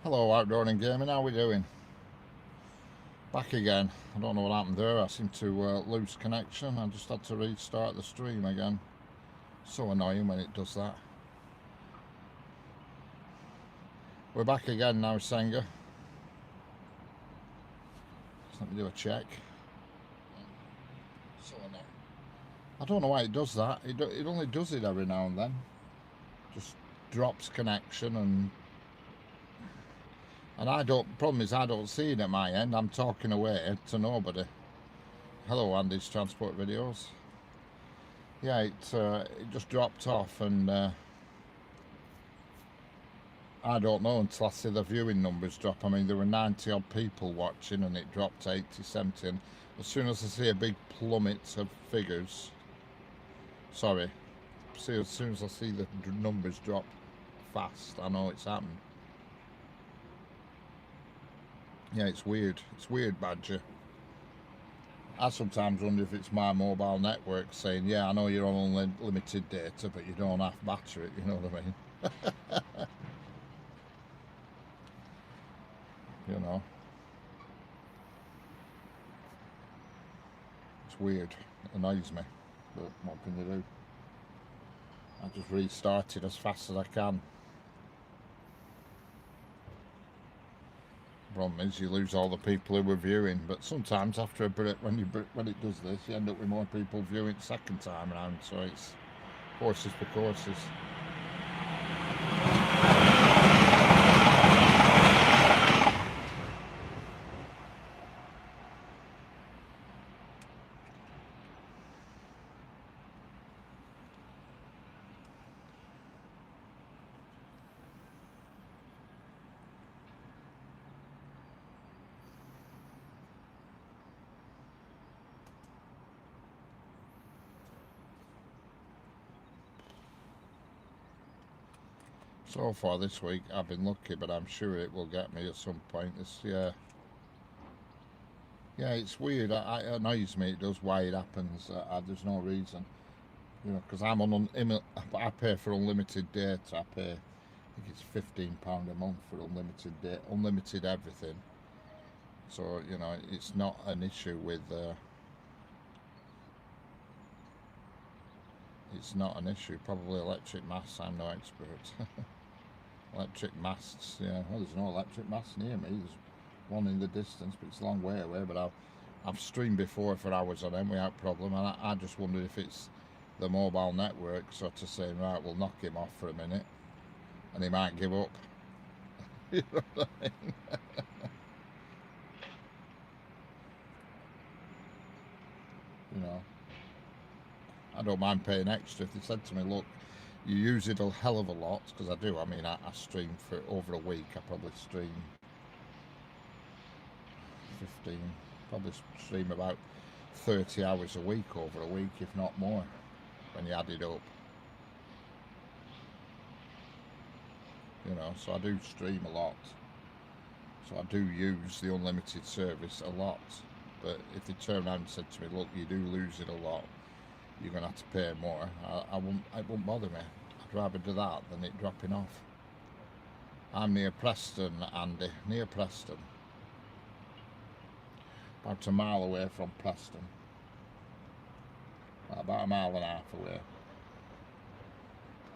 Hello, Outdoor and Gaming, how we doing? Back again. I don't know what happened there. I seem to lose connection. I just had to restart the stream again. So annoying when it does that. We're back again now, Senga. Just let me do a check. So annoying. I don't know why it does that. It only does it every now and then. Just drops connection and I don't. Problem is, I don't see it at my end. I'm talking away to nobody. Hello, Andy's Transport Videos. Yeah, it just dropped off, and I don't know until I see the viewing numbers drop. I mean, there were 90 odd people watching, and it dropped to 80, 70. And as soon as I see a big plummet of figures, sorry, as soon as I see the numbers drop fast, I know it's happened. Yeah, it's weird. It's weird, Badger. I sometimes wonder if it's my mobile network saying, yeah, I know you're on unlimited data, but you don't have battery, you know what I mean? You know. It's weird. It annoys me. But what can you do? I just restarted as fast as I can. Problem is, you lose all the people who were viewing, but sometimes after a bit, when it does this, you end up with more people viewing the second time around. So it's horses for courses. So far this week, I've been lucky, but I'm sure it will get me at some point. Yeah, it's weird. It annoys me. It does why it happens. There's no reason, you know, because I'm on. I pay for unlimited data. I pay, I think it's £15 a month for unlimited data, unlimited everything. So you know, it's not an issue with. It's not an issue. Probably electric masts. I'm no expert. Electric masts, yeah. Well, there's no electric mast near me. There's one in the distance, but it's a long way away. But I've streamed before for hours on them without problem, and I just wondered if it's the mobile network sort of saying, right, we'll knock him off for a minute, and he might give up. You know what I mean? You know, I don't mind paying extra if they said to me, look, you use it a hell of a lot, because I do. I mean, I stream for over a week. I probably stream 15, probably stream about 30 hours a week over a week, if not more, when you add it up. You know, so I do stream a lot. So I do use the unlimited service a lot. But if they turn around and said to me, look, you do lose it a lot, you're going to have to pay more, it won't bother me. I'd rather do that than it dropping off. I'm near Preston, Andy, near Preston. About a mile away from Preston. About a mile and a half away.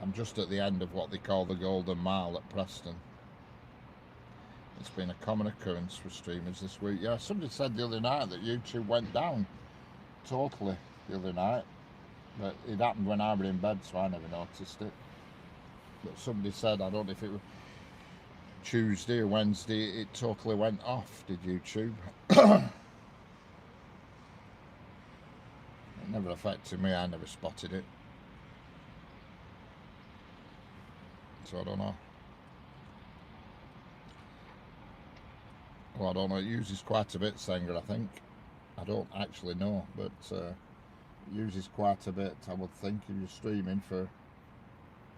I'm just at the end of what they call the Golden Mile at Preston. It's been a common occurrence for streamers this week. Yeah, somebody said the other night that YouTube went down totally the other night. But it happened when I was in bed, so I never noticed it. But somebody said, I don't know if it was Tuesday or Wednesday, it totally went off, did YouTube? It never affected me, I never spotted it. So I don't know. Well, I don't know, it uses quite a bit, Sanger, I think. I don't actually know, but it uses quite a bit, I would think, if you're streaming for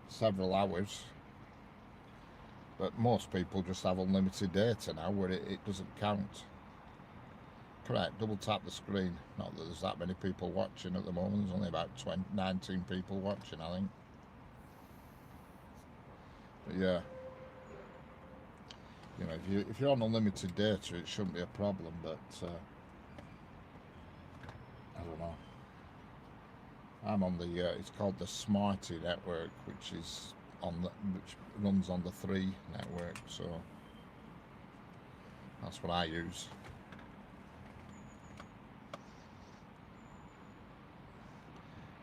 several hours. But most people just have unlimited data now, where it doesn't count. Correct, double tap the screen. Not that there's that many people watching at the moment. There's only about 19 people watching, I think. But yeah, You know, if you're on unlimited data, it shouldn't be a problem. But I don't know. I'm on the it's called the Smarty network, which runs on the 3 network. So that's what I use.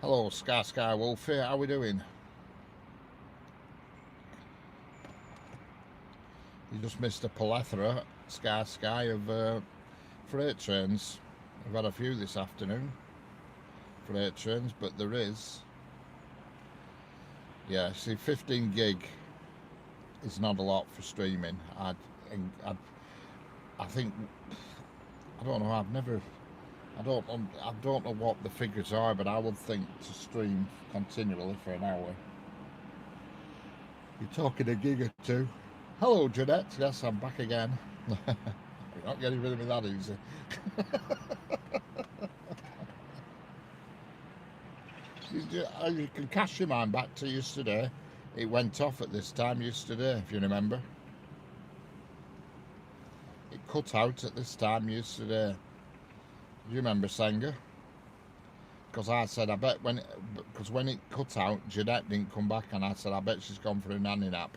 Hello, Sky Wolfie. How we doing? You just missed a plethora, Sky, of freight trains. I've had a few this afternoon, freight trains, but there is. Yeah, see, 15 gig is not a lot for streaming. I think, I don't know. I don't know what the figures are, but I would think to stream continually for an hour, you're talking a gig or two. Hello, Jeanette. Yes, I'm back again. You're not getting rid of me that easy. You can cast your mind back to yesterday. It went off at this time yesterday, if you remember. It cut out at this time yesterday. Do you remember, Sanger? Because I said, I bet because when it cut out, Jeanette didn't come back, and I said, I bet she's gone for a nanny nap.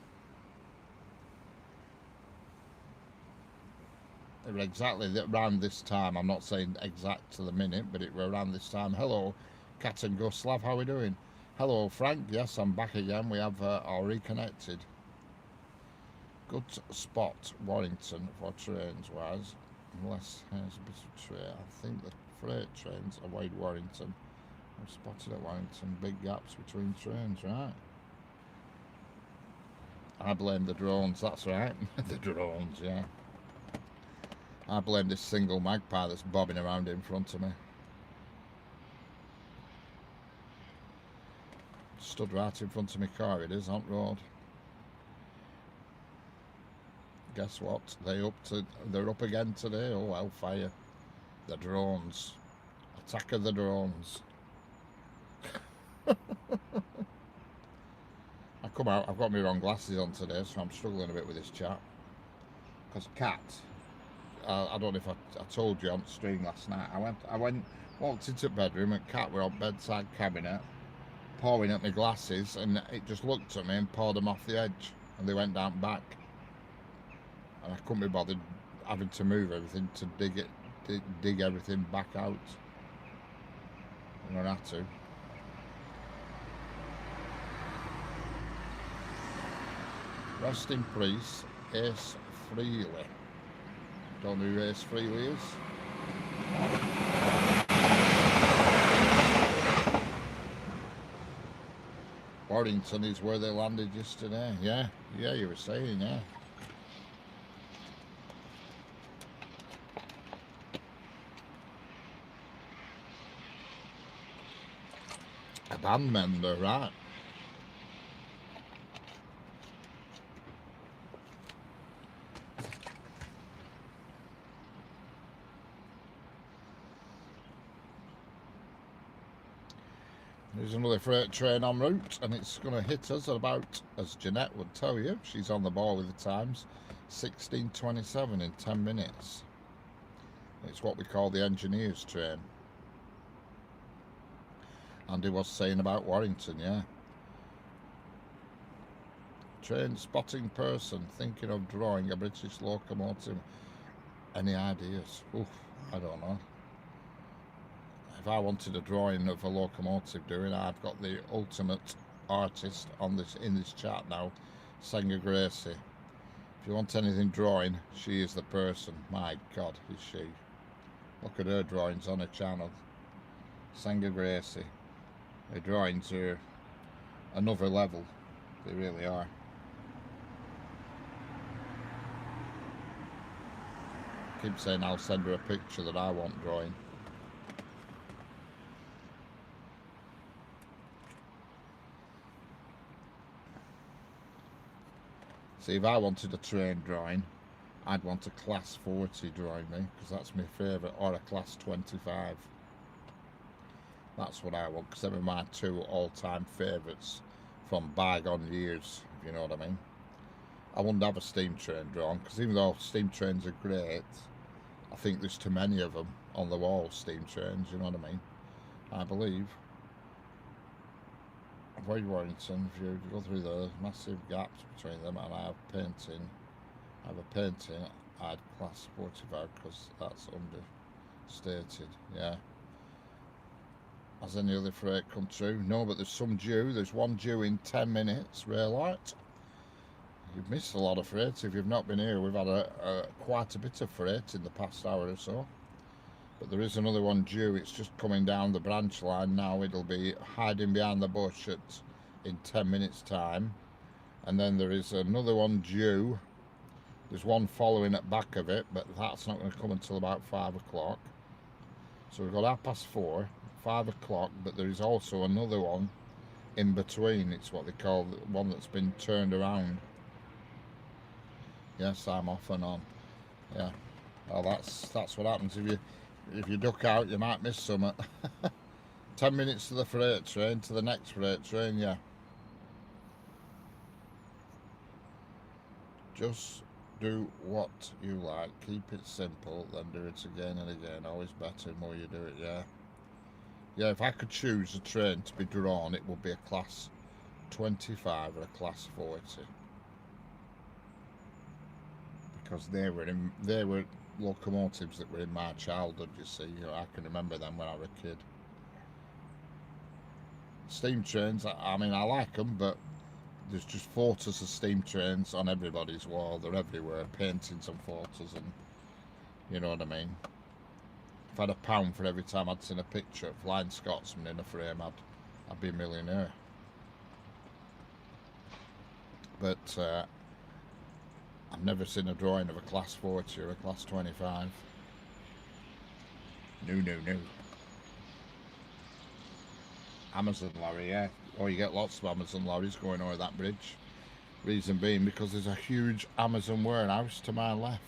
It was exactly around this time. I'm not saying exact to the minute, but it was around this time. Hello, Cat and Guslav, how are we doing? Hello, Frank. Yes, I'm back again. We have all reconnected. Good spot, Warrington, for trains wise. Unless there's a bit of train. I think the freight trains avoid Warrington. I've spotted at Warrington big gaps between trains, right? I blame the drones, that's right. The drones, yeah. I blame this single magpie that's bobbing around in front of me. Stood right in front of my car, it is, on road. Guess what? They're up again today. Oh, hellfire. The drones. Attack of the drones. I come out, I've got my wrong glasses on today, so I'm struggling a bit with this chat. Because Cat, I don't know if I told you on the stream last night. I walked into the bedroom and Cat were on bedside cabinet, pouring at my glasses, and it just looked at me and poured them off the edge, and they went down back. And I couldn't be bothered having to move everything to dig everything back out. And I had to. Rest in peace, Ace Frehley. Don't know who Ace Frehley is. Warrington is where they landed yesterday. Yeah, you were saying, yeah. A bandmender, right. There's another freight train en route, and it's going to hit us at about, as Jeanette would tell you, she's on the ball with the times, 16:27 in 10 minutes. It's what we call the engineers train. Andy was saying about Warrington, yeah. Train spotting person thinking of drawing a British locomotive. Any ideas? Oof, I don't know. If I wanted a drawing of a locomotive doing, I've got the ultimate artist on in this chat now, Senga Gracie. If you want anything drawing, she is the person. My God, is she. Look at her drawings on her channel. Senga Gracie. Her drawings are another level. They really are. I keep saying I'll send her a picture that I want drawing. See, if I wanted a train drawing, I'd want a class 40 drawing me, because that's my favourite, or a class 25. That's what I want, because they're my 2 all-time favourites from bygone years, if you know what I mean. I wouldn't have a steam train drawn, because even though steam trains are great, I think there's too many of them on the wall, steam trains, you know what I mean? I believe. Avoid Warrington, if you go through the massive gaps between them, and I have a painting, I'd class 45 because that's understated, yeah. Has any other freight come through? No, but there's some due. There's one due in 10 minutes, rail light. You've missed a lot of freight if you've not been here. We've had quite a bit of freight in the past hour or so. But there is another one due. It's just coming down the branch line now. It'll be hiding behind the bush in 10 minutes time. And then there is another one due. There's one following at back of it, but that's not going to come until about 5 o'clock. So we've got 4:30, 5 o'clock, but there is also another one in between. It's what they call the one that's been turned around. Yes, I'm off and on. Yeah. Well, that's what happens if you duck out. You might miss some. 10 minutes to the freight train, to the next freight train. Yeah. Just do what you like. Keep it simple, then do it again and again. Always better the more you do it. Yeah. Yeah. If I could choose a train to be drawn, it would be a class 25 or a class 40. Because they were locomotives that were in my childhood, you see. You know, I can remember them when I was a kid. Steam trains, I mean, I like them, but there's just photos of steam trains on everybody's wall. They're everywhere, paintings and photos, and you know what I mean. If I had £1 for every time I'd seen a picture of Flying Scotsman in a frame, I'd be a millionaire. But I've never seen a drawing of a class 40 or a class 25. No. Amazon lorry, yeah. Oh, you get lots of Amazon lorries going over that bridge. Reason being because there's a huge Amazon warehouse to my left.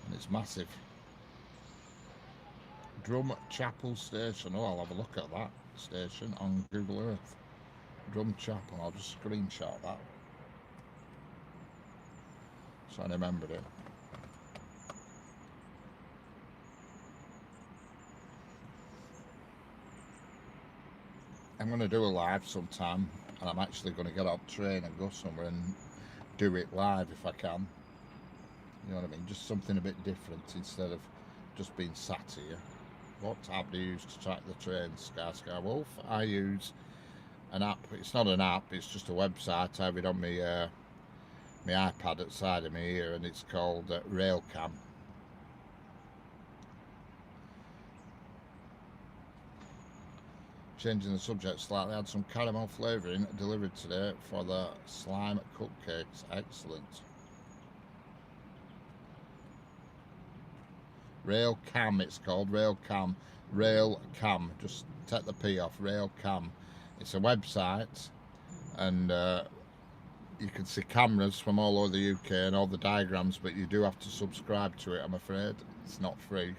And it's massive. Drum Chapel Station. Oh, I'll have a look at that station on Google Earth. Drum Chapel. I'll just screenshot that so I remembered it. I'm going to do a live sometime, and I'm actually going to get off train and go somewhere and do it live if I can. You know what I mean? Just something a bit different instead of just being sat here. What app do you use to track the trains, Sky Wolf? I use an app. It's not an app, it's just a website. I have it on my iPad outside of me here, and it's called Railcam. Changing the subject slightly, I had some caramel flavouring delivered today for the slime cupcakes. Excellent. Railcam, it's called Railcam. Railcam, just take the P off. Railcam. It's a website, and you can see cameras from all over the UK and all the diagrams, but you do have to subscribe to it, I'm afraid. It's not free.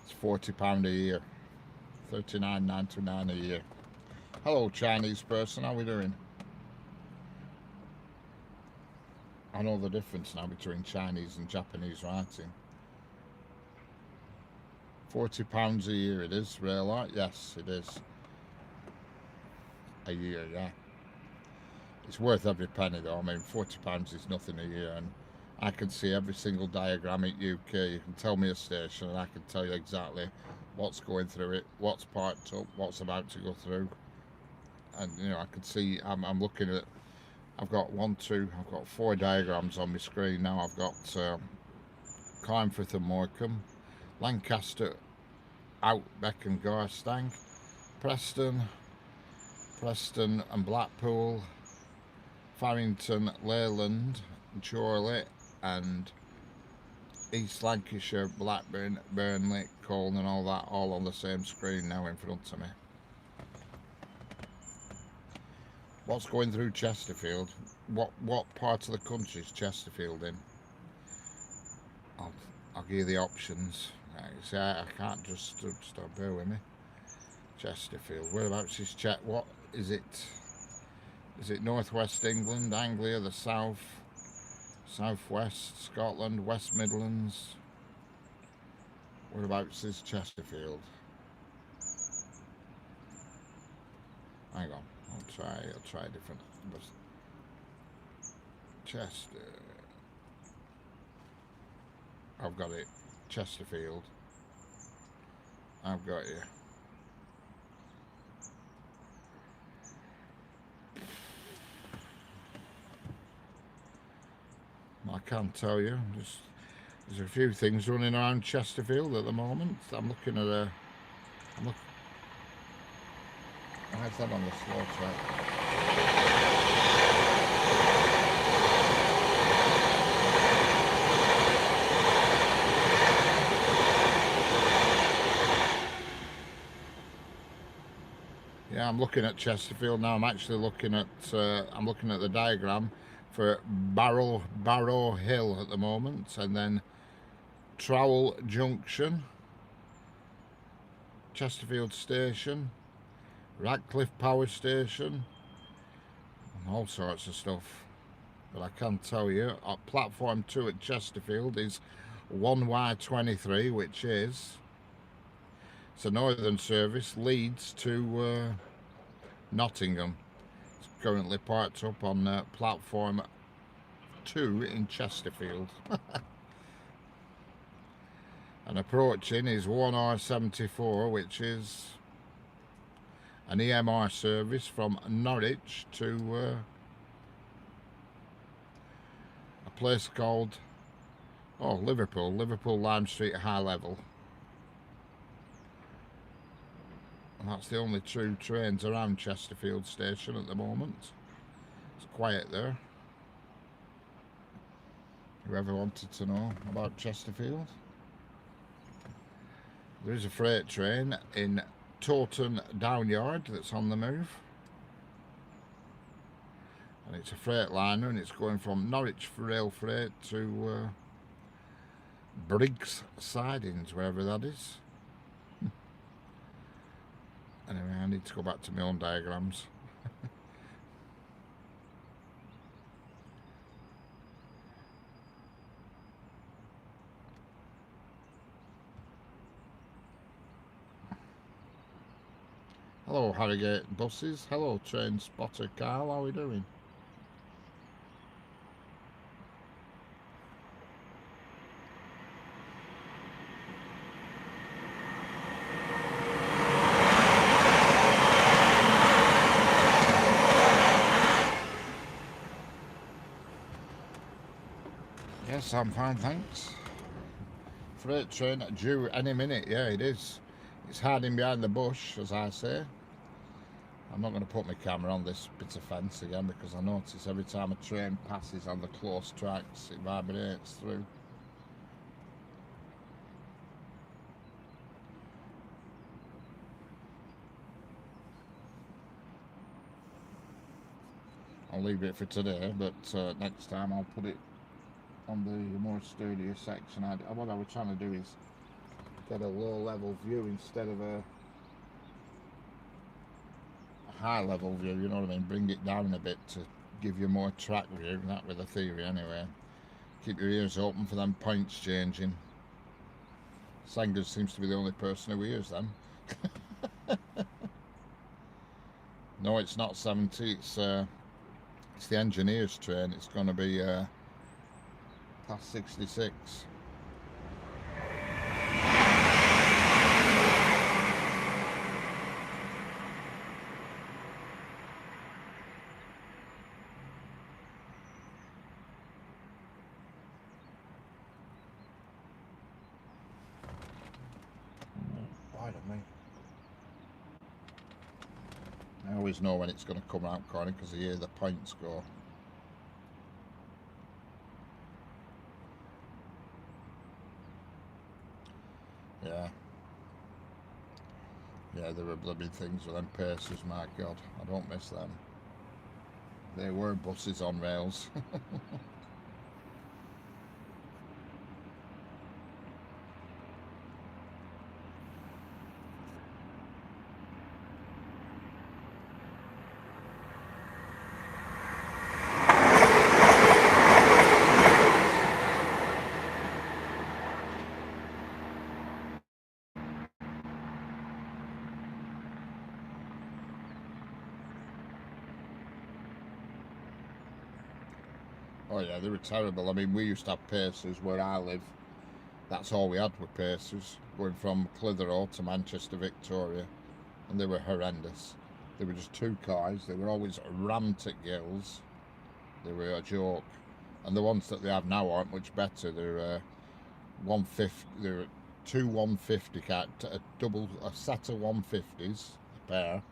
It's £40 a year. $39.99 a year. Hello, Chinese person, how are we doing? I know the difference now between Chinese and Japanese writing. £40 a year it is, Raillight? Yes, it is. A year, yeah. It's worth every penny though. I mean, £40 is nothing a year, and I can see every single diagram in UK. You can tell me a station and I can tell you exactly what's going through it, what's parked up, what's about to go through. And you know, I can see, I'm looking at, I've got I've got 4 diagrams on my screen now. I've got Clymforth and Morecambe, Lancaster, Outbeck and Garstang, Preston and Blackpool, Farrington, Leyland, Chorley, and East Lancashire, Blackburn, Burnley, Colne, and all that, all on the same screen now in front of me. What's going through Chesterfield? What part of the country is Chesterfield in? I'll give you the options. You see, I can't just bear with me. Chesterfield. Whereabouts is Is it northwest England, Anglia, the south, southwest Scotland, West Midlands? Whereabouts is Chesterfield? Hang on, I'll try different. Chester. I've got it. Chesterfield. I've got you. I can't tell you. There's a few things running around Chesterfield at the moment. I'm looking at a. Where's that on the slow track? Yeah, I'm looking at Chesterfield now. I'm actually looking at the diagram for Barrow Hill at the moment, and then Trowell Junction, Chesterfield Station, Ratcliffe Power Station, and all sorts of stuff. But I can tell you, platform 2 at Chesterfield is 1Y23, which is, it's a northern service, Leeds to Nottingham. It's currently parked up on platform 2 in Chesterfield. And approaching is 1R74, which is an EMR service from Norwich to a place called Liverpool Lime Street High Level. And that's the only true trains around Chesterfield Station at the moment. It's quiet there. Whoever wanted to know about Chesterfield. There is a freight train in Towton Downyard that's on the move. And it's a freight liner, and it's going from Norwich Rail Freight to Briggs Sidings, wherever that is. Anyway, I need to go back to my own diagrams. Hello, Harrogate buses. Hello, train spotter Carl. How are we doing? Yes, I'm fine, thanks. Freight train due any minute. Yeah, it is. It's hiding behind the bush, as I say. I'm not going to put my camera on this bit of fence again, because I notice every time a train passes on the close tracks, it vibrates through. I'll leave it for today, but next time I'll put it on the more sturdier section. What I was trying to do is get a low level view instead of a high level view, you know what I mean? Bring it down a bit to give you more track view. That with the theory anyway. Keep your ears open for them points changing. Sanger seems to be the only person who hears them. No, it's not 70, it's the engineer's train. It's going to be past 66. Pardon me. I always know when it's going to come out corner because I hear the points go. Yeah. Yeah, there were bloody things with them pacers, my God. I don't miss them. They were buses on rails. Oh yeah, they were terrible. I mean, we used to have Pacers where I live. That's all we had were Pacers, going from Clitheroe to Manchester Victoria, and they were horrendous. They were just two cars. They were always rammed at gills. They were a joke. And the ones that they have now aren't much better. They're 150. They're two 150 cat, a set of 150s, a pair,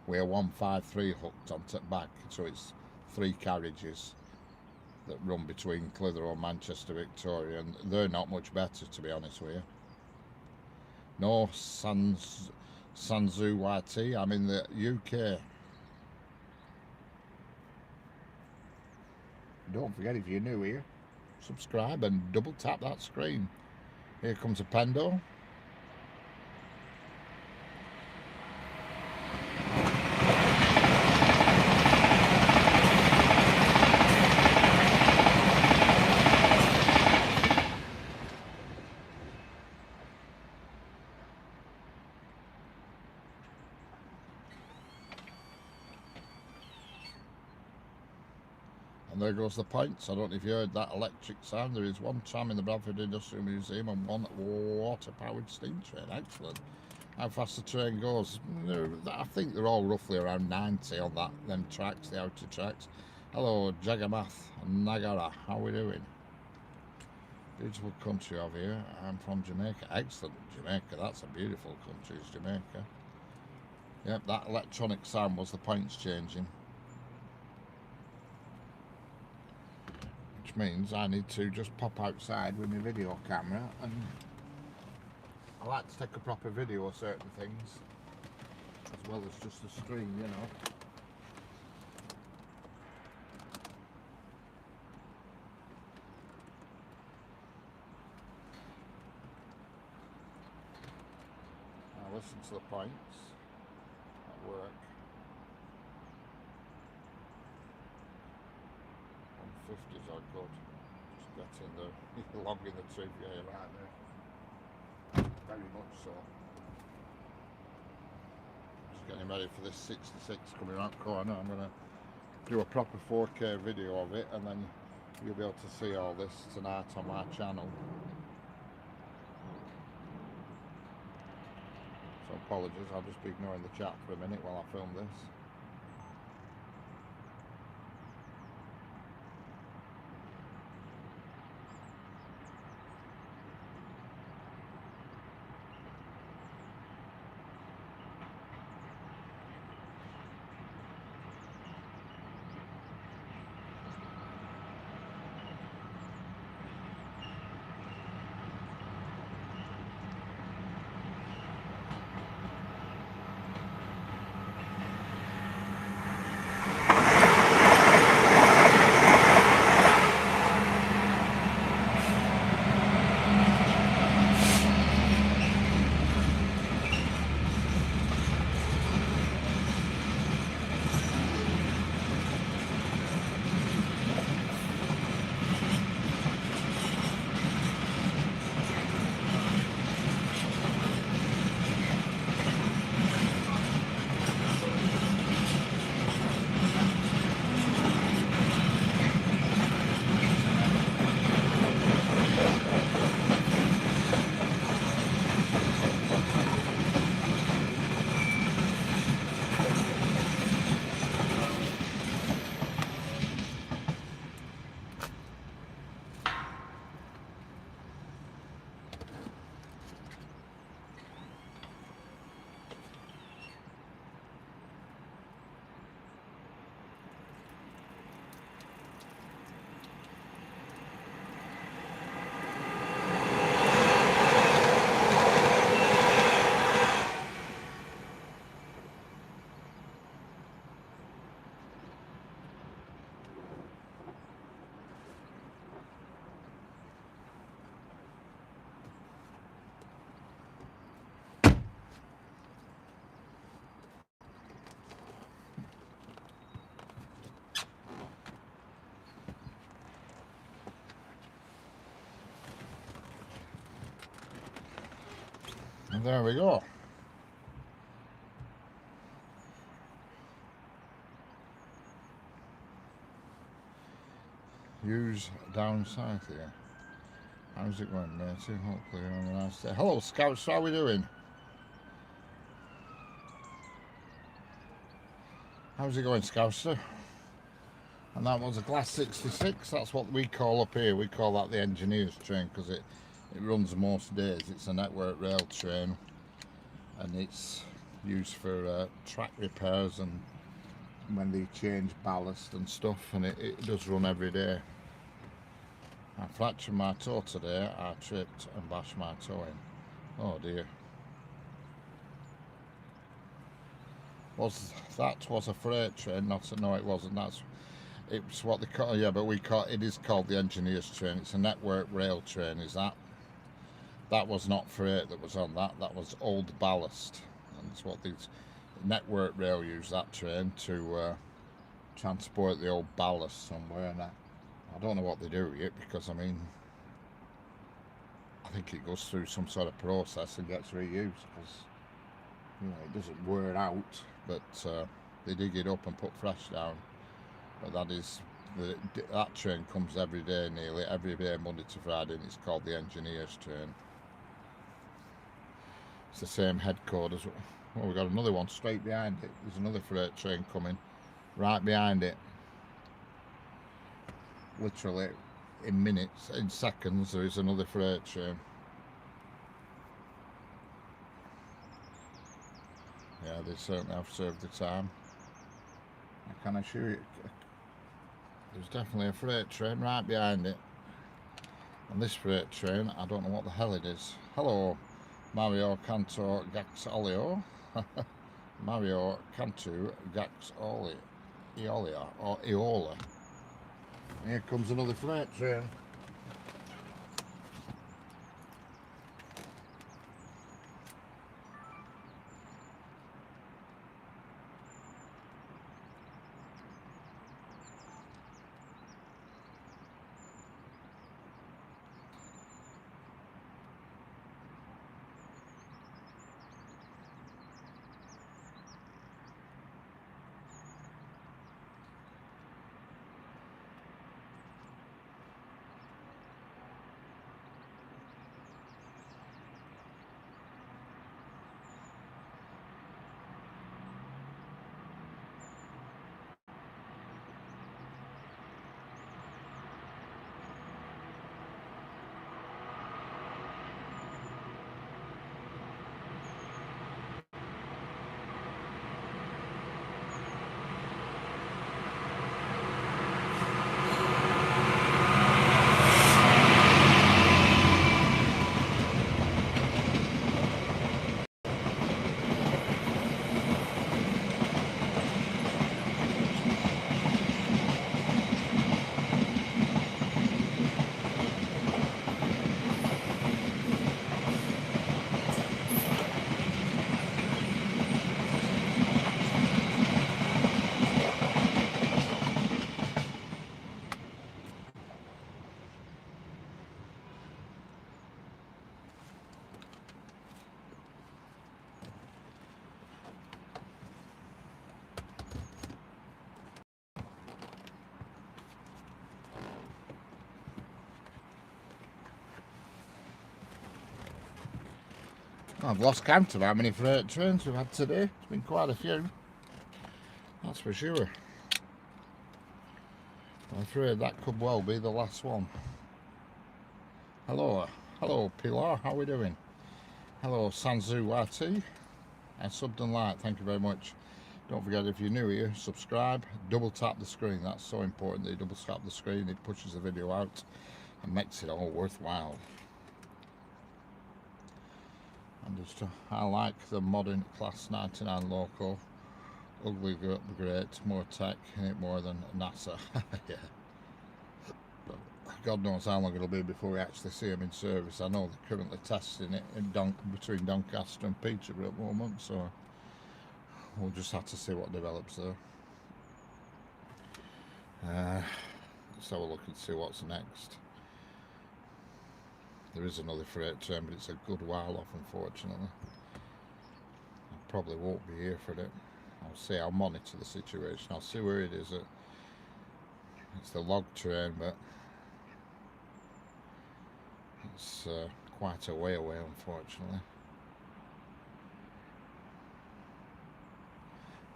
with a 153 hooked onto the back. So it's 3 carriages that run between Clitheroe and Manchester Victoria, and they're not much better, to be honest with you. No, Sanzu YT. I'm in the UK. Don't forget, if you're new here, subscribe and double tap that screen. Here comes a Pendo. And there goes the points. I don't know if you heard that electric sound. There is one tram in the Bradford Industrial Museum and one water-powered steam train. Excellent. How fast the train goes? I think they're all roughly around 90 on them tracks, the outer tracks. Hello, Jagamath Nagara. How are we doing? Beautiful country over here. I'm from Jamaica. Excellent, Jamaica. That's a beautiful country, is Jamaica. Yep, that electronic sound was the points changing. Which means I need to just pop outside with my video camera, and I like to take a proper video of certain things as well as just a stream, you know. Now listen to the points at work. 150s are good. Just getting the log in the tube, yeah, right there. Very much so. Just getting ready for this 66 coming around the corner. I'm going to do a proper 4K video of it, and then you'll be able to see all this tonight on my channel. So apologies, I'll just be ignoring the chat for a minute while I film this. And there we go. use down south here. How's it going, matey? Hopefully you're having a nice day. Hello, Scouts, how are we doing? How's it going, Scouser? And that was a Glass 66. That's what we call up here. We call that the engineer's train because it runs most days. It's a network rail train and it's used for track repairs and when they change ballast and stuff, and it does run every day. I fractured my toe today. I tripped and bashed my toe in. Oh dear. That was a freight train? No, it wasn't. It's what they call, yeah, but it is called the engineer's train. It's a network rail train. Is that? That was not freight that was on that. That was old ballast, and it's what these network rail use that train to transport the old ballast somewhere. And I don't know what they do with it because I mean, I think it goes through some sort of process and gets reused because it doesn't wear out. But they dig it up and put fresh down. But that train comes every day, nearly every day, Monday to Friday, and it's called the engineer's train. It's the same head code as well. We've got another one straight behind it. There's another freight train coming right behind it. Literally in seconds, there is another freight train. Yeah, they certainly have served the time. I can assure you, there's definitely a freight train right behind it. And this freight train, I don't know what the hell it is. Hello, Mario Canto Gax Olio. Mario Cantu Gax Eolia or Eola. Here comes another freight train. I've lost count of how many freight trains we've had today. It's been quite a few, that's for sure. I'm afraid that could well be the last one. Hello Pilar, how are we doing? Hello Sanzu YT. I subbed and liked, thank you very much. Don't forget, if you're new here, subscribe, double tap the screen. That's so important that you double tap the screen. It pushes the video out and makes it all worthwhile. I like the modern Class 99 loco. Ugly but great, more tech in it more than NASA. Yeah. But God knows how long it'll be before we actually see them in service. I know they're currently testing it between Doncaster and Peterborough at the moment, so we'll just have to see what develops there. Let's have a look and see what's next. There is another freight train, but it's a good while off, unfortunately. I probably won't be here for it. I'll see, I'll monitor the situation. I'll see where it is at It's the log train, but it's quite a way away, unfortunately.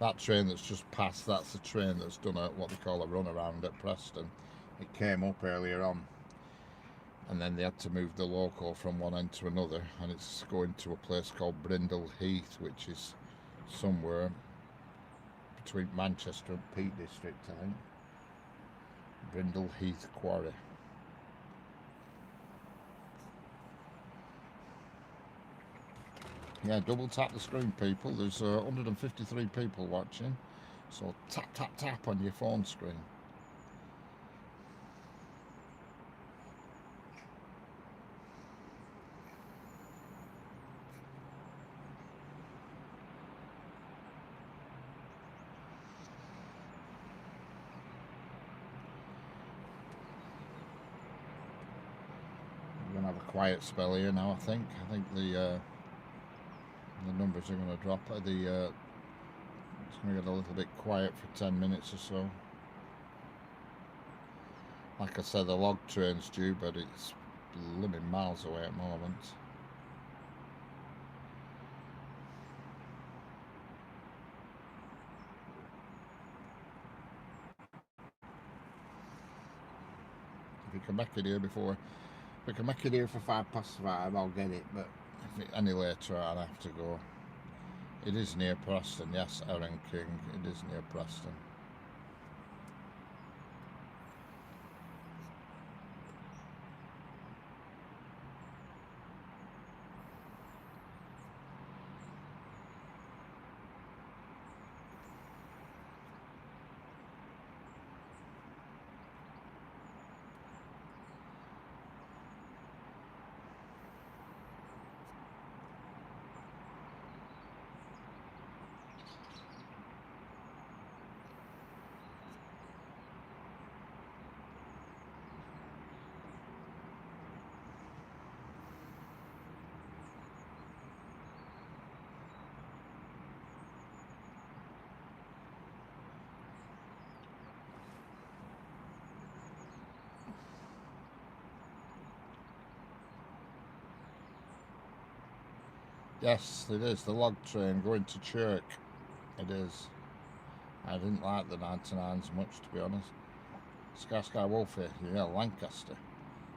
That train that's just passed, that's the train that's done what they call a runaround at Preston. It came up earlier on, and then they had to move the loco from one end to another, and it's going to a place called Brindle Heath, which is somewhere between Manchester and Peak District, I think. Brindle Heath Quarry. Yeah, double tap the screen, people. There's 153 people watching, so tap tap tap on your phone screen. We're gonna have a quiet spell here now. I think the numbers are going to drop. It's going to get a little bit quiet for 10 minutes or so. Like I said, the log train's due, but it's blooming miles away at the moment. If you can make it here before, if we can make it here for 5:05, I'll get it. But if it, any later, I'd have to go. It is near Preston, yes, Erin King. It is near Preston. Yes, it is. The log train going to Chirk. It is. I didn't like the 99s much, to be honest. Sky Wolf here, yeah, Lancaster.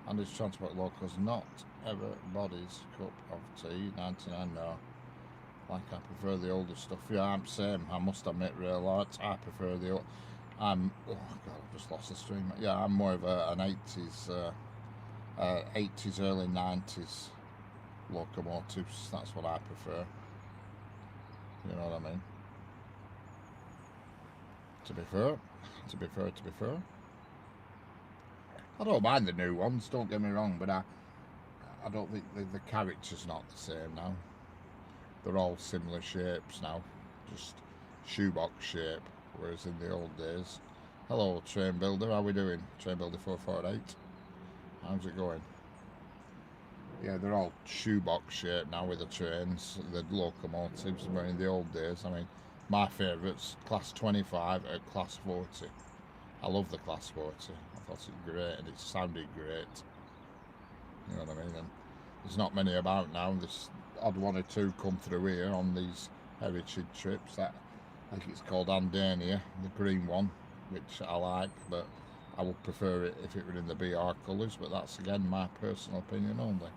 And his transport locals, not everybody's cup of tea. 99, no. Like, I prefer the older stuff. Yeah, I'm same. I must admit, real light. I prefer the old. Oh God, I've just lost the stream. Yeah, I'm more of an 80s, early 90s locomotives. That's what I prefer. You know what I mean? To be fair. I don't mind the new ones, don't get me wrong, but I don't think the character's not the same now. They're all similar shapes now, just shoebox shape, whereas in the old days. Hello, Train Builder, how we doing? Train Builder 448. How's it going? Yeah, they're all shoebox shape now with the trains, the locomotives, but in the old days, I mean, my favourite's Class 25 at Class 40. I love the Class 40. I thought it was great and it sounded great. You know what I mean? And there's not many about now. There's odd one or two come through here on these heritage trips. That I think it's called Andania, the green one, which I like, but I would prefer it if it were in the BR colours. But that's again my personal opinion only,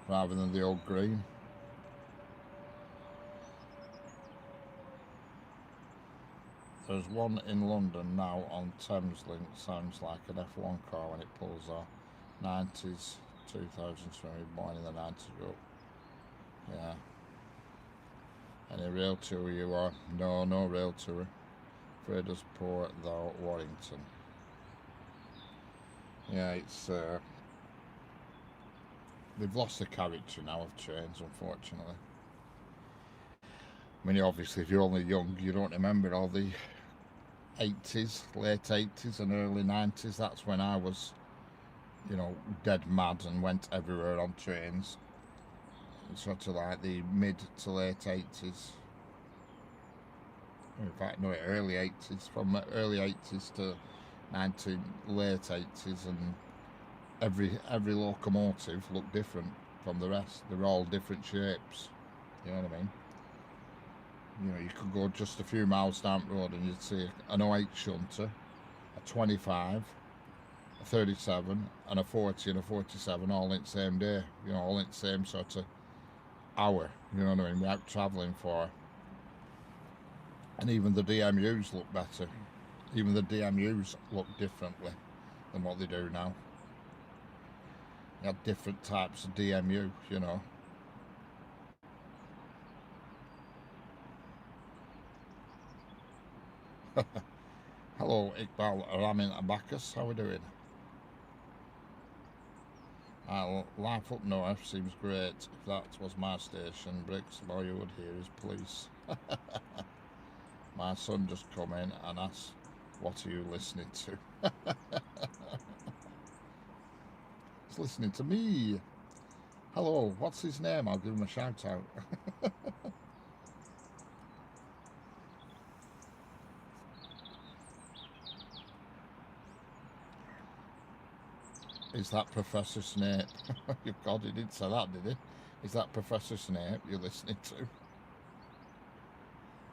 rather than the old green. There's one in London now on Thameslink. Sounds like an F1 car when it pulls off. 90s, 2000s, born in the 90s group. Yeah. Any rail tour you are? No rail tour. Freda's Port, though, Warrington. Yeah, it's they've lost the character now of trains, unfortunately. I mean, obviously, if you're only young, you don't remember all the 80s, late 80s and early 90s. That's when I was, dead mad and went everywhere on trains. Sort of like the mid to late 80s. In fact, no, early 80s, from early 80s to late 80s, and every locomotive looked different from the rest. They were all different shapes. You know what I mean? You know, you could go just a few miles down the road and you'd see an 08 shunter, a 25, a 37, and a 40 and a 47 all in the same day. You know, all in the same sort of hour. You know what I mean? Without travelling for. And even the DMUs look better. Even the DMUs look differently than what they do now. You have different types of DMU, you know. Hello, Iqbal Ramin Abacus. How are we doing? Life up north seems great. If that was my station, Bricks, all you would hear is police. My son just come in and asked, what are you listening to? He's listening to me. Hello, what's his name? I'll give him a shout out. Is that Professor Snape? God, he didn't say that, did he? Is that Professor Snape you're listening to?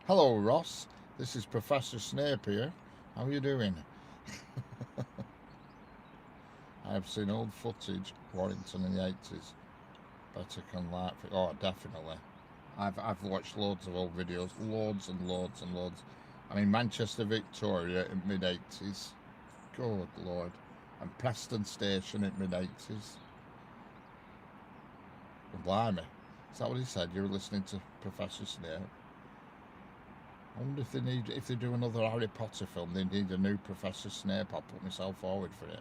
Hello, Ross. This is Professor Snape here. How are you doing? I have seen old footage, Warrington in the 80s. Better can like it. Oh, definitely. I've watched loads of old videos, loads and loads and loads. I mean, Manchester Victoria in mid 80s. Good Lord. And Preston Station in mid 80s. Blimey. Is that what he said? You were listening to Professor Snape? I wonder if they do another Harry Potter film, they need a new Professor Snape. I'll put myself forward for it.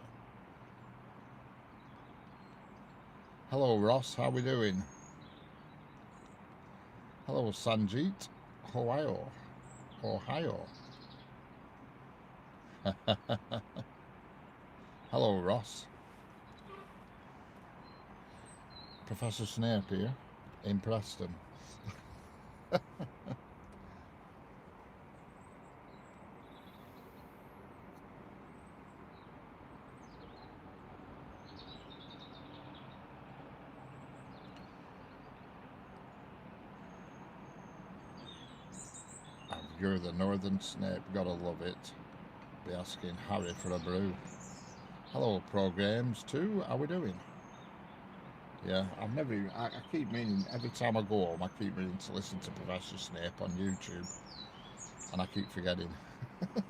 Hello, Ross. How we doing? Hello, Sanjeet. Ohio. Hello, Ross. Professor Snape here in Preston. You're the Northern Snape, gotta love it. Be asking Harry for a brew. Hello, programs too. How we doing? Yeah, I keep meaning, every time I go home, I keep meaning to listen to Professor Snape on YouTube. And I keep forgetting. The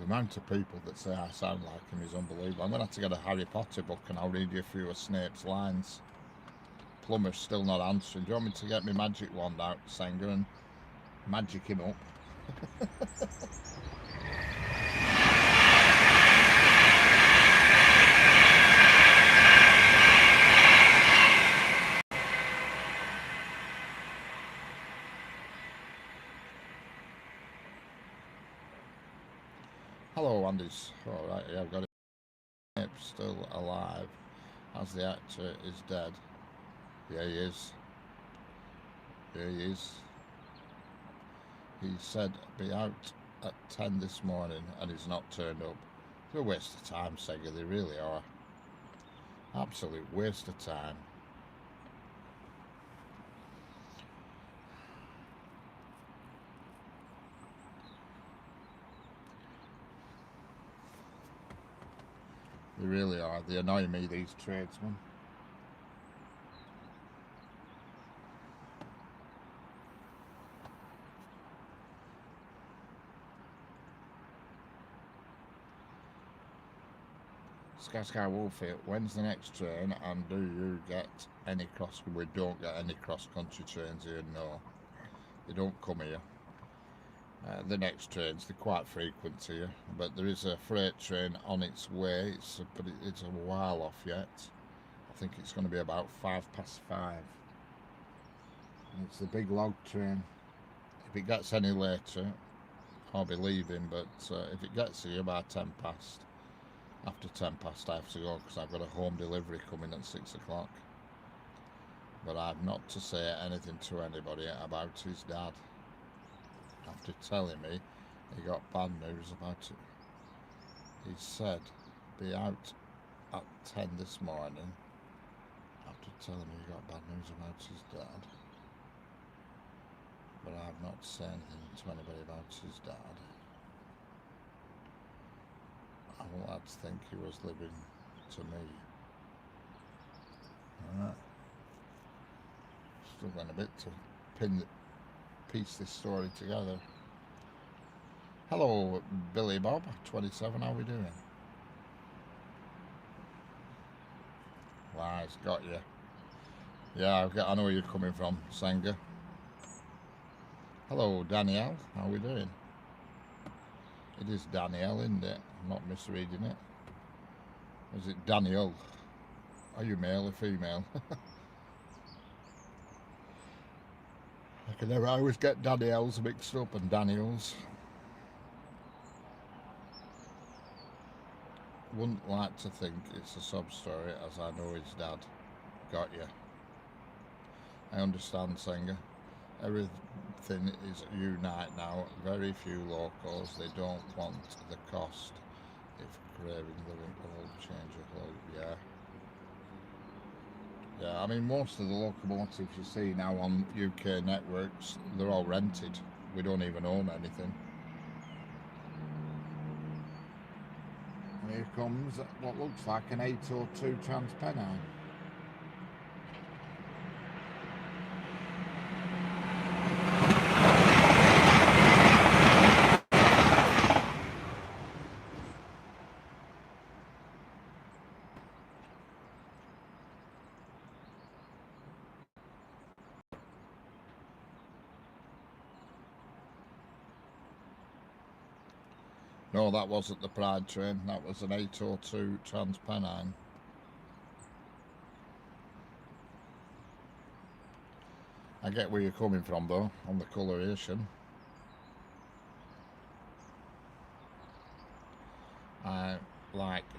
amount of people that say I sound like him is unbelievable. I'm going to have to get a Harry Potter book and I'll read you a few of Snape's lines. Plumber's still not answering. Do you want me to get my magic wand out, Sanger, and magic him up? Hello, Andy's. Alright, yeah, I've got it. Snape's still alive, as the actor is dead. Yeah, he is. Yeah, he is. He said be out at 10 this morning and he's not turned up. They're a waste of time, Sega, they really are. Absolute waste of time. They really are. They annoy me, these tradesmen. Sky Wolfie, when's the next train and do you get any cross? We don't get any cross-country trains here, no. They don't come here. The next trains, they're quite frequent here, but there is a freight train on its way, but it's a while off yet. I think it's going to be about 5 past 5. And it's the big log train. If it gets any later, I'll be leaving, but if it gets here by 10 past, after 10 past I have to go because I've got a home delivery coming at 6 o'clock. But I've not to say anything to anybody about his dad. after telling me he got bad news about it. He said, be out at 10 this morning after telling me he got bad news about his dad. But I've not said anything to anybody about his dad. I want that to think he was living to me. Alright. Struggling a bit to piece this story together. Hello, Billy Bob, 27, how we doing? Right, got you. Yeah, I know where you're coming from, Senga. Hello, Danielle, how we doing? It is Danielle, isn't it? I'm not misreading it. Or is it Daniel? Are you male or female? I always get Daniels mixed up and Daniels. Wouldn't like to think it's a sub story, as I know his dad. Got you. I understand, Singer. Everything is unite now. Very few locals. They don't want the cost. If craving living will change a whole, yeah. Yeah, I mean, most of the locomotives you see now on UK networks, they're all rented. We don't even own anything. And here comes what looks like an 802 Transpennine. No, that wasn't the Pride train. That was an 802 Transpennine. I get where you're coming from, though, on the coloration.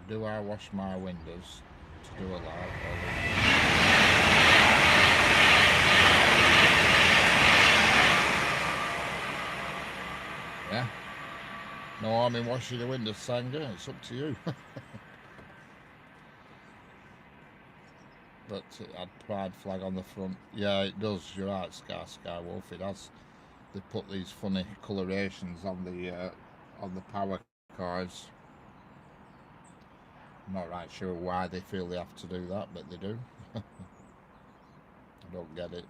Do I wash my windows to do a live? Yeah. No, I mean washing the windows, Sanga. It's up to you. But it had Pride flag on the front. Yeah, it does. You're right, Sky Wolf. It has. They put these funny colorations on the power cars. I'm not right sure why they feel they have to do that, but they do. I don't get it.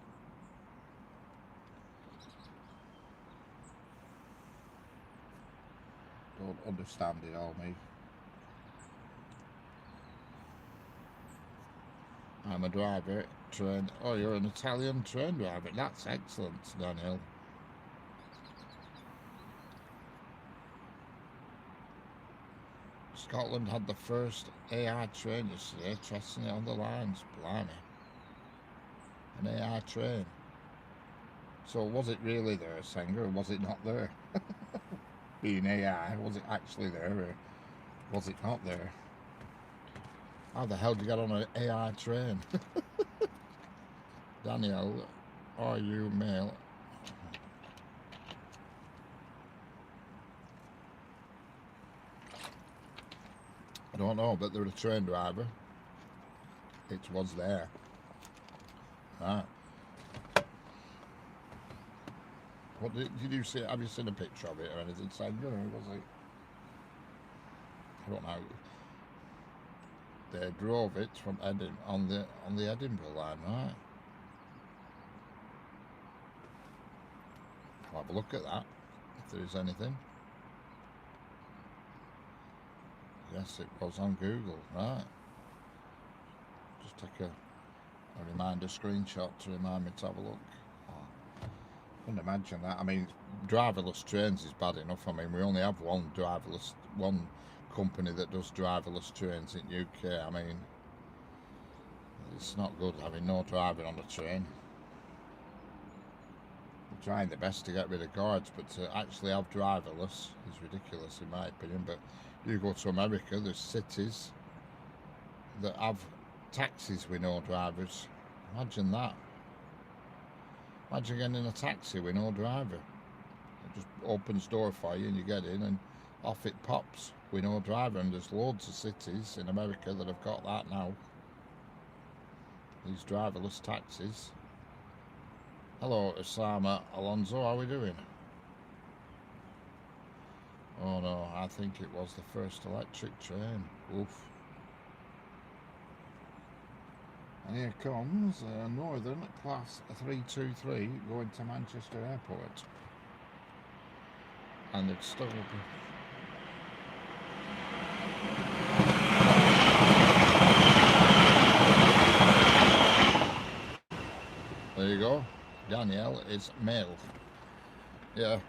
Don't understand it all, me. I'm a driver, train. Oh, you're an Italian train driver. That's excellent, Daniel. Scotland had the first AI train yesterday, testing it on the lines. Blimey. An AI train. So was it really there, Senga, or was it not there? Being AI, was it actually there, or was it not there? How the hell did you get on an AI train? Daniel, are you male? I don't know, but they're a train driver. It was there. Right. What did you see? Have you seen a picture of it or anything? Sandra, was it? I don't know. They drove it from on the Edinburgh line, right? I'll have a look at that if there is anything. Yes, it was on Google, right? Just take a reminder screenshot to remind me to have a look. Oh, I couldn't imagine that. I mean, driverless trains is bad enough. I mean, we only have one company that does driverless trains in UK. I mean, it's not good having no driving on the train. They're trying their best to get rid of guards, but to actually have driverless is ridiculous in my opinion. But you go to America, there's cities that have taxis with no drivers. Imagine that. Imagine getting in a taxi with no driver. just opens door for you and you get in and off it pops with no driver. And there's loads of cities in America that have got that now, these driverless taxis. Hello, Osama Alonso, how are we doing? Oh no, I think it was the first electric train. Oof. And here comes a Northern Class 323 going to Manchester Airport. And it's still open. There you go. Danielle is male. Yeah.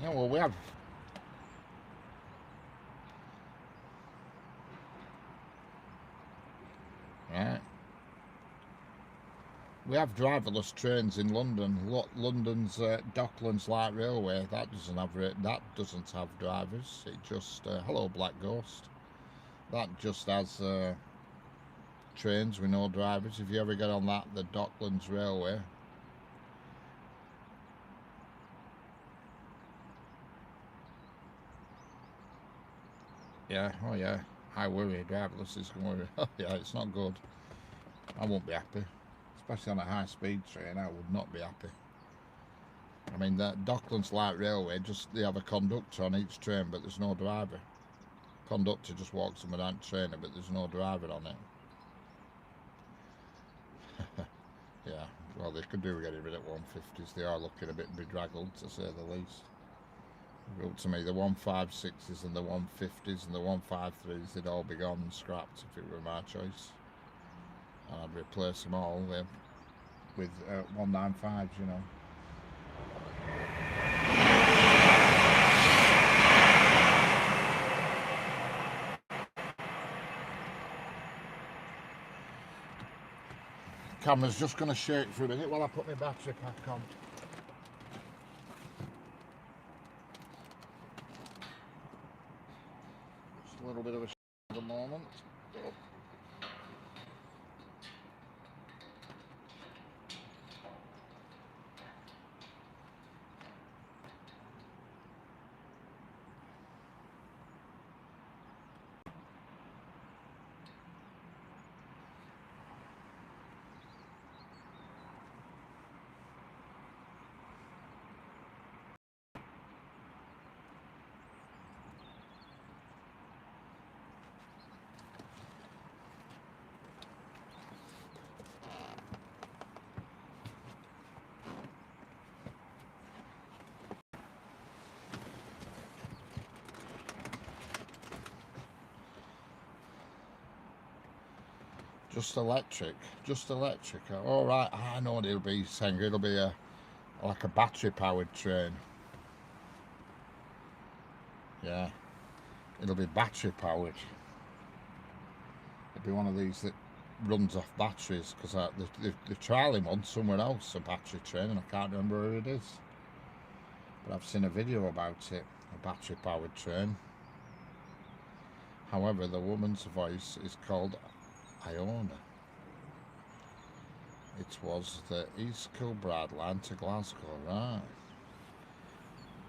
Yeah, well, we have. Right. We have driverless trains in London. London's Docklands Light Railway. That doesn't have drivers. It just hello, Black Ghost. That just has trains with no drivers. If you ever get on that, the Docklands Railway. Yeah, oh yeah. I worry driverless is going to. Oh yeah, it's not good. I won't be happy. Especially on a high-speed train, I would not be happy. I mean, the Docklands Light Railway, they have a conductor on each train, but there's no driver. Conductor just walks on without trainer, but there's no driver on it. Yeah, well, they could do with getting rid of 150s. They are looking a bit bedraggled, to say the least. Up to me, the 156s and the 150s and the 153s, they'd all be gone and scrapped if it were my choice. And I'd replace them all with 195s, you know. Camera's just going to shake for a minute while I put my battery pack on. Just a little bit of a at the moment. Oh. Just electric. All right, I know what it'll be, Senga. It'll be like a battery-powered train. Yeah, it'll be battery-powered. It'll be one of these that runs off batteries, because they're trialling one somewhere else, a battery train, and I can't remember where it is. But I've seen a video about it, a battery-powered train. However, the woman's voice is called Iona. It was the East Kilbride line to Glasgow, right?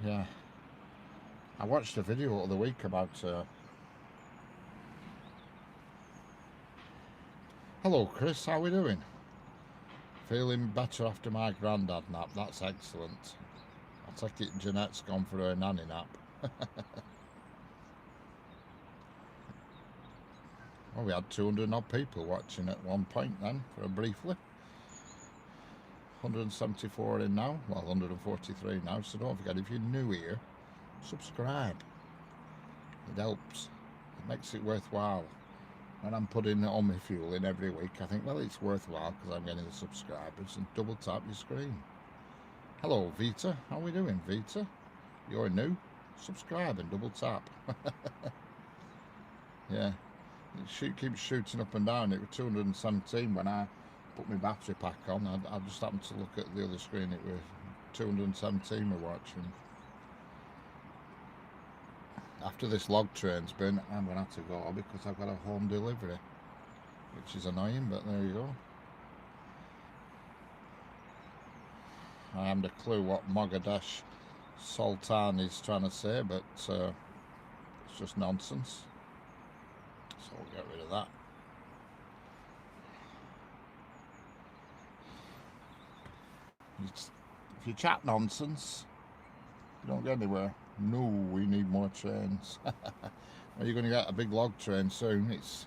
Yeah. I watched a video the other week about. Hello, Chris. How are we doing? Feeling better after my grandad nap. That's excellent. I take it Jeanette's gone for her nanny nap. Well, we had 200 odd people watching at one point then, for briefly. 174 in now, well 143 now, so don't forget, if you're new here, subscribe. It helps, it makes it worthwhile. When I'm putting on my fuel in every week, I think, well, it's worthwhile because I'm getting the subscribers, and double tap your screen. Hello Vita, how are we doing, Vita? You're new? Subscribe and double tap. Yeah. It keeps shooting up and down. It was 217 when I put my battery pack on. I just happened to look at the other screen. It was 217 we're watching. After this log train's been, I'm going to have to go because I've got a home delivery, which is annoying, but there you go. I haven't a clue what Mogadishu Sultan is trying to say, but it's just nonsense. So we'll get rid of that. If you chat nonsense, you don't get anywhere. No, we need more trains. Well, you're going to get a big log train soon. It's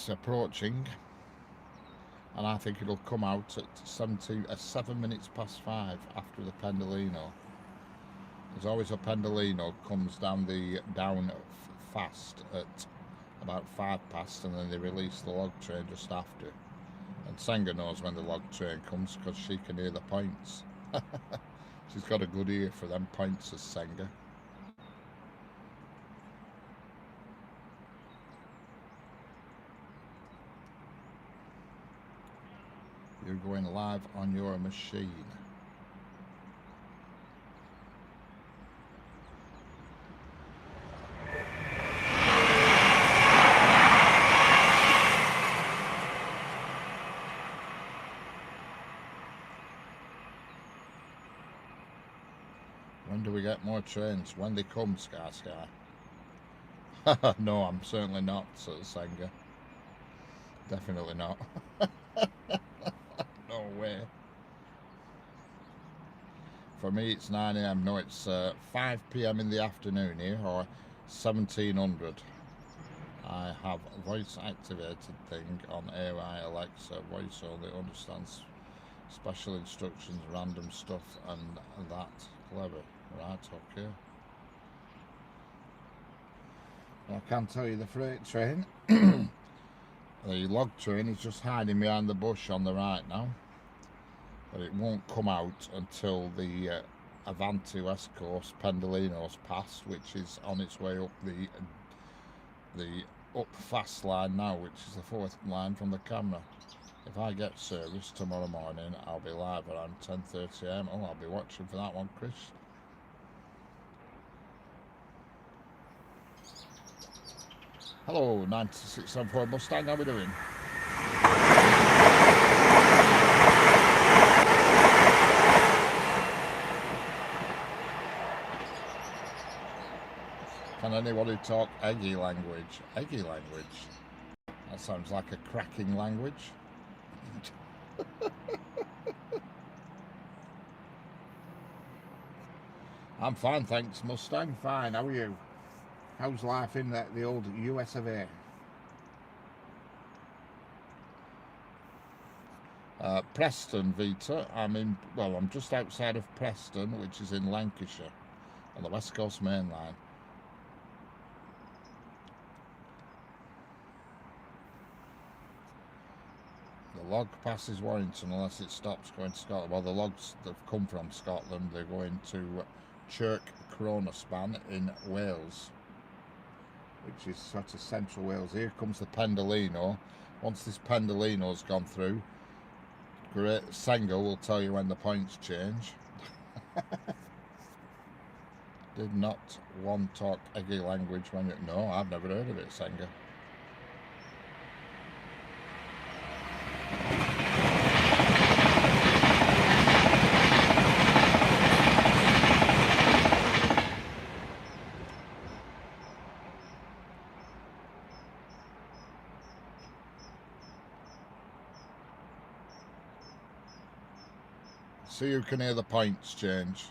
approaching, and I think it'll come out at 7 minutes past 5 after the Pendolino. There's always a Pendolino comes down fast at about 5 past, and then they release the log train just after. And Senga knows when the log train comes because she can hear the points. She's got a good ear for them points as Senga. You're going live on your machine. When do we get more trains? When they come, Sky. No, I'm certainly not, says Senga. Definitely not. No way. For me, it's 9 AM. No, it's 5 PM in the afternoon here, or 1700. I have a voice activated thing on AI Alexa. Voice only understands special instructions, random stuff, and that. Clever. Right, okay. I can tell you the freight train. The log train is just hiding behind the bush on the right now, but it won't come out until the Avanti West Coast Pendolino's passed, which is on its way up the up fast line now, which is the 4th line from the camera. If I get service tomorrow morning, I'll be live around 10:30 AM. Oh, I'll be watching for that one, Chris. Hello, 9674 Mustang, how are we doing? Can anybody talk Eggy language? Eggy language? That sounds like a cracking language. I'm fine, thanks, Mustang. Fine, how are you? How's life in the old US of A? Preston, Vita. I'm just outside of Preston, which is in Lancashire, on the West Coast Main Line. The log passes Warrington unless it stops going to Scotland. Well, the logs that have come from Scotland, they're going to Chirk Cronospan in Wales, which is sort of central Wales. Here comes the Pendolino. Once this Pendolino's gone through, great, Senga will tell you when the points change. Did not one talk Eggy language when you... No, I've never heard of it, Senga. See who can hear the points change.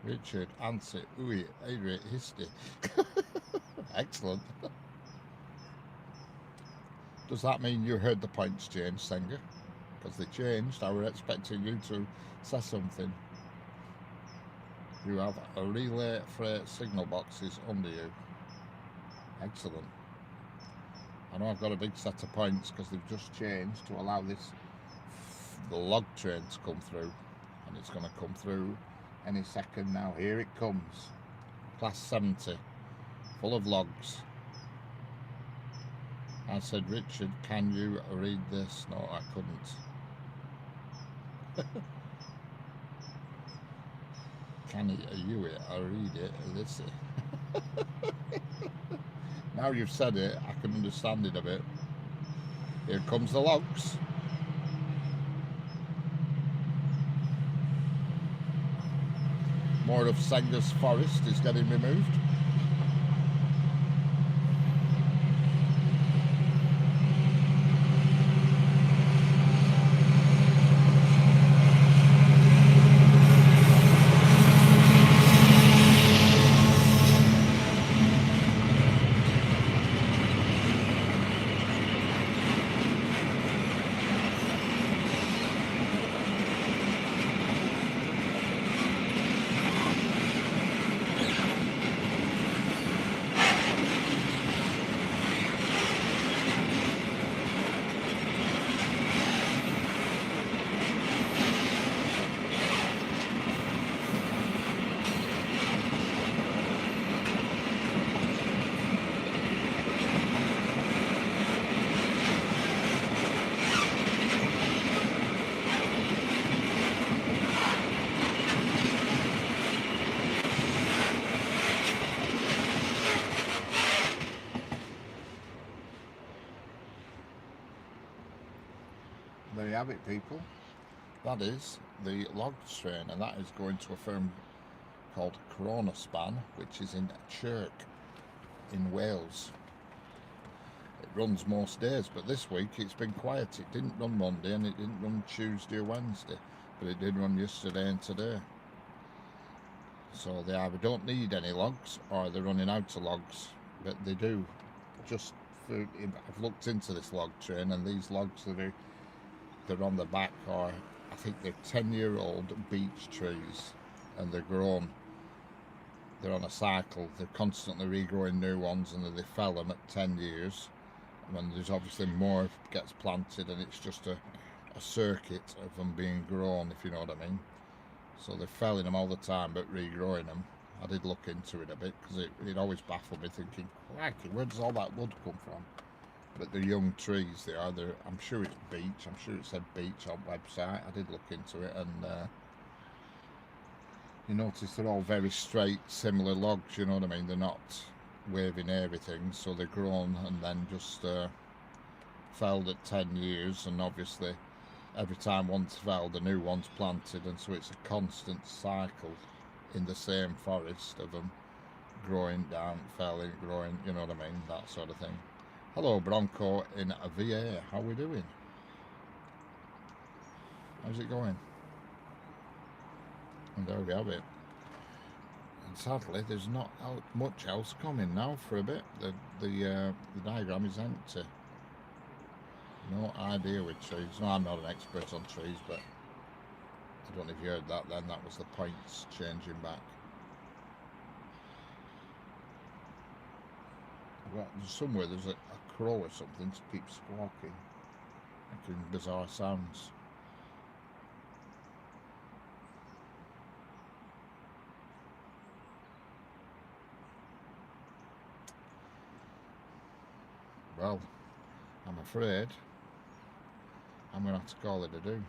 Richard, answer, Uwe, Adrian, history. Excellent. Does that mean you heard the points change, Senga? Because they changed. I were expecting you to say something. You have a relay freight signal boxes under you. Excellent. I know I've got a big set of points because they've just changed to allow the log train to come through, and it's going to come through any second now. Here it comes. Class 70, full of logs. I said, Richard, can you read this? No, I couldn't. Can you read it? This. Now you've said it, I can understand it a bit. Here comes the logs. More of Senga's forest is getting removed. There you have it, people. That is the log train, and that is going to a firm called Kronospan, which is in Chirk in Wales. It runs most days, but this week it's been quiet. It didn't run Monday and it didn't run Tuesday or Wednesday, but it did run yesterday and today. So they either don't need any logs or they're running out of logs, but they do. Just for, I've looked into this log train, and these logs they're on the back, or I think they're 10-year-old beech trees, and they're grown. They're on a cycle. They're constantly regrowing new ones, and then they fell them at 10 years. And then there's obviously more gets planted, and it's just a circuit of them being grown, if you know what I mean. So they're felling them all the time, but regrowing them. I did look into it a bit, because it always baffled me, thinking, crikey, where does all that wood come from? But they're young trees, they are. I'm sure it's beech. I'm sure it said beech on website. I did look into it, and you notice they're all very straight, similar logs, you know what I mean? They're not waving everything, so they're grown and then just felled at 10 years, and obviously every time one's felled, a new one's planted, and so it's a constant cycle in the same forest of them growing down, felling, growing, you know what I mean? That sort of thing. Hello, Bronco in a VA. How are we doing? How's it going? And there we have it. And sadly, there's not much else coming now for a bit. The diagram is empty. No idea with trees. No, I'm not an expert on trees, but I don't know if you heard that then. That was the points changing back. Well, somewhere there's a crow or something to keep squawking, making bizarre sounds. Well, I'm afraid I'm going to have to call it a do.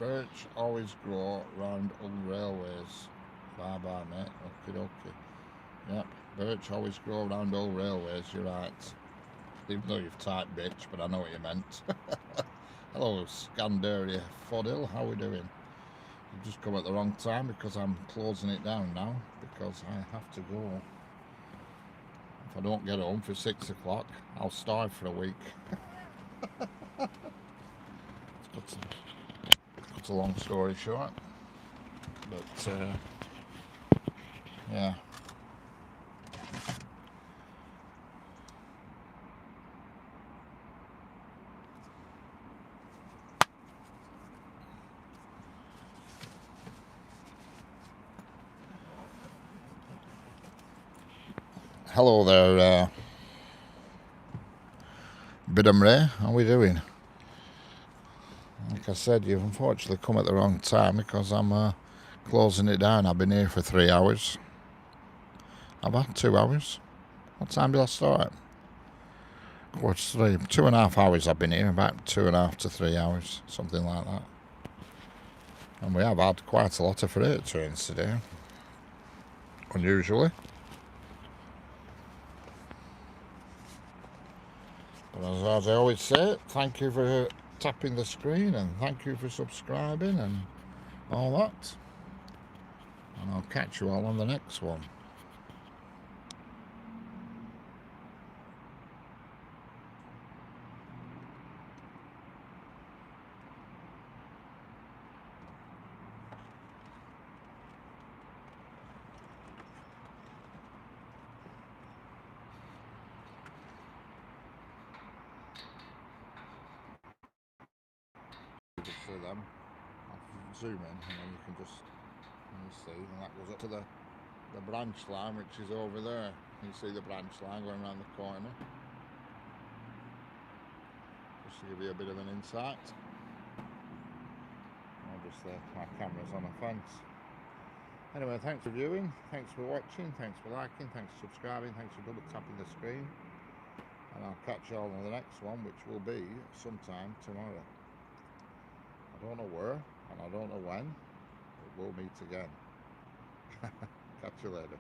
Birch always grow round old railways. Bye bye, mate. Okie dokie. Yep, birch always grow round old railways, you're right. Even though you've typed bitch, but I know what you meant. Hello, Scandaria Fodil, how are we doing? You've just come at the wrong time because I'm closing it down now because I have to go. If I don't get home for 6 o'clock, I'll starve for a week. It's a long story short, but yeah. Hello there, Bidham Ray, how are we doing? Like I said, you've unfortunately come at the wrong time because I'm closing it down. I've been here for 3 hours. I've had 2 hours. What time did I start? Quarter to 3. 2.5 hours I've been here, about 2.5 to 3 hours, something like that. And we have had quite a lot of freight trains today, unusually. But as I always say, thank you for tapping the screen and thank you for subscribing and all that. And I'll catch you all on the next one. You can see them. I'll zoom in and then you can just see, and that goes up to the branch line, which is over there. You see the branch line going around the corner. Just to give you a bit of an insight. Obviously my camera's on a fence. Anyway, thanks for viewing, thanks for watching, thanks for liking, thanks for subscribing, thanks for double tapping the screen. And I'll catch you all on the next one, which will be sometime tomorrow. I don't know where and I don't know when, but we'll meet again. Catch you later.